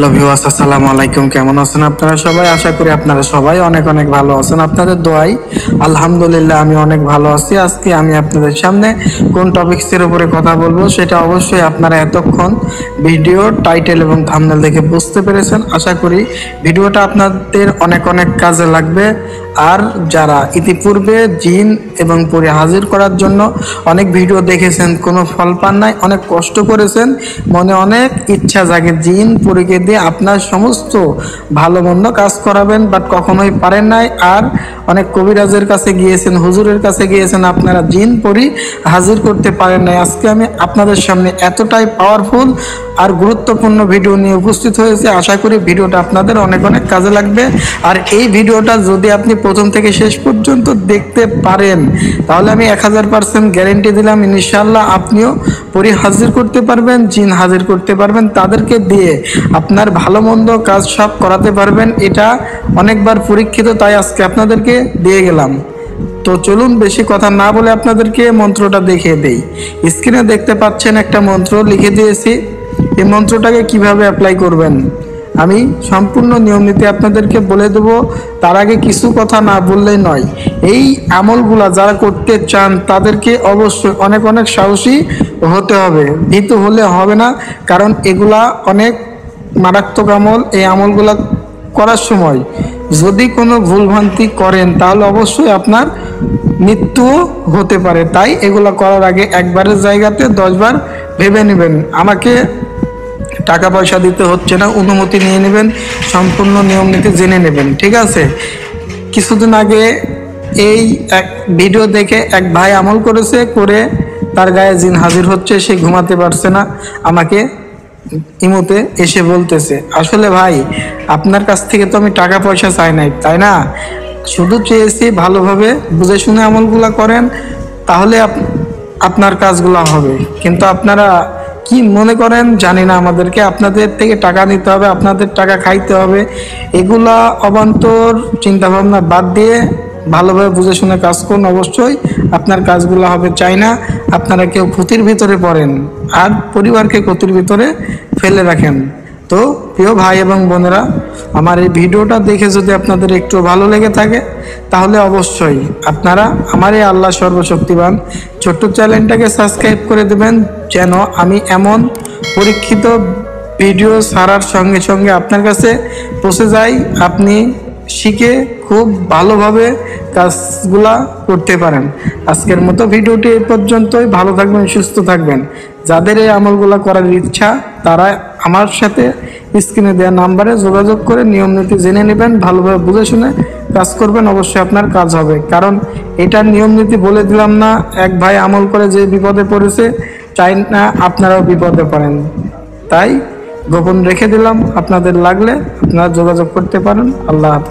Hello viewers, আসসালামু আলাইকুম। কেমন আছেন আপনারা সবাই? আশা করি আপনারা সবাই অনেক অনেক ভালো আছেন। আপনাদের দোয়াই আলহামদুলিল্লাহ আমি অনেক ভালো আছি। আজকে আমি আপনাদের সামনে কোন টপিকসের উপরে কথা বলবো সেটা অবশ্যই আপনারা এতক্ষণ ভিডিও টাইটেল এবং থাম্বনেল দেখে বুঝতে পেরেছেন। আশা করি ভিডিওটা আপনাদের অনেক অনেক কাজে লাগবে। আর যারা ইতিপূর্বে জিন এবং পরী হাজির করার জন্য অনেক ভিডিও দেখেছেন, কোনো ফল পান নাই, অনেক কষ্ট করেছেন, মনে অনেক ইচ্ছা জাগে জিন পরীকে দিয়ে আপনার সমস্ত ভালো মন্দ কাজ করাবেন, বাট কখনোই পারেন নাই। আর অনেক কবিরাজের কাছে গিয়েছেন, হুজুরের কাছে গিয়েছেন, আপনারা জিন পরী হাজির করতে পারেন নাই। আজকে আমি আপনাদের সামনে এতটাই পাওয়ারফুল আর গুরুত্বপূর্ণ ভিডিও নিয়ে উপস্থিত হয়েছে। আশা করি ভিডিওটা আপনাদের অনেক অনেক কাজে লাগবে। আর এই ভিডিওটা যদি আপনি প্রথম থেকে শেষ পর্যন্ত দেখতে পারেন তাহলে আমি 1000% গ্যারেন্টি দিলাম, ইনশাআল্লাহ আপনিও পরী হাজির করতে পারবেন, জিন হাজির করতে পারবেন, তাদেরকে দিয়ে আপনার ভালো মন্দ কাজ সব করাতে পারবেন। এটা অনেকবার পরীক্ষিত, তাই আজকে আপনাদেরকে দিয়ে গেলাম। তো চলুন বেশি কথা না বলে আপনাদেরকে মন্ত্রটা দেখিয়ে দেই। স্ক্রিনে দেখতে পাচ্ছেন একটা মন্ত্র লিখে দিয়েছি। এই মন্ত্রটাকে কিভাবে অ্যাপ্লাই করবেন আমি সম্পূর্ণ নিয়ম নীতি আপনাদেরকে বলে দেব। তার আগে কিছু কথা না বললেই নয়। এই আমলগুলা যারা করতে চান তাদেরকে অবশ্যই অনেক অনেক সাহসী হতে হবে, ভীতু হলে হবে না। কারণ এগুলা অনেক মারাত্মক আমল। এই আমলগুলা করার সময় যদি কোনো ভুলভ্রান্তি করেন তাহলে অবশ্যই আপনার মৃত্যু হতে পারে। তাই এগুলা করার আগে একবারের জায়গাতে 10 বার ভেবে নেবেন। আমাকে টাকা পয়সা দিতে হচ্ছে না, অনুমতি নিয়ে নেবেন, সম্পূর্ণ নিয়ম নীতি জেনে নেবেন, ঠিক আছে? কিছুদিন আগে এই এক ভিডিও দেখে এক ভাই আমল করেছে, করে তার গায়ে জিন হাজির হচ্ছে, সে ঘুমাতে পারছে না। আমাকে ইমোতে এসে বলতেছে, আসলে ভাই আপনার কাছ থেকে তো আমি টাকা পয়সা চাই নাই, তাই না? শুধু চেয়েছি ভালোভাবে বুঝে শুনে আমলগুলা করেন, তাহলে আপনার কাজগুলো হবে। কিন্তু আপনারা কি মনে করেন জানি না, আমাদেরকে আপনাদের থেকে টাকা নিতে হবে, আপনাদের টাকা খাইতে হবে, এগুলা অবান্তর চিন্তাভাবনা বাদ দিয়ে ভালোভাবে বুঝে শুনে কাজ করুন। অবশ্যই আপনার কাজগুলো হবে। চাই না আপনারা কেউ ক্ষতির ভিতরে পড়েন আর পরিবারকে ক্ষতির ভিতরে ফেলে রাখেন। তো প্রিয় ভাই এবং বোনেরা, আমার এই ভিডিওটা দেখে যদি আপনাদের একটু ভালো লেগে থাকে তাহলে অবশ্যই আপনারা আমার এই আল্লাহ সর্বশক্তিমান ছোট্ট চ্যানেলটাকে সাবস্ক্রাইব করে দেবেন, যেন আমি এমন পরীক্ষিত ভিডিও ছাড়ার সঙ্গে সঙ্গে আপনার কাছে পৌঁছে যাই, আপনি শিখে খুব ভালোভাবে কাজগুলা করতে পারেন। আজকের মতো ভিডিওটি এই পর্যন্তই। ভালো থাকবেন, সুস্থ থাকবেন। যাদের এই আমলগুলা করার ইচ্ছা তারা আমার সাথে স্ক্রিনে দেওয়া নাম্বারে যোগাযোগ করে নিয়ম নীতি জেনে নেবেন, ভালোভাবে বুঝে শুনে কাজ করবেন, অবশ্যই আপনার কাজ হবে। কারণ এটার নিয়ম নীতি বলে দিলাম না, এক ভাই আমল করে যে বিপদে পড়েছে, চাই না আপনারাও বিপদে পড়েন, তাই গোপন রেখে দিলাম। আপনাদের লাগলে আপনারা যোগাযোগ করতে পারেন। আল্লাহ হাফেজ।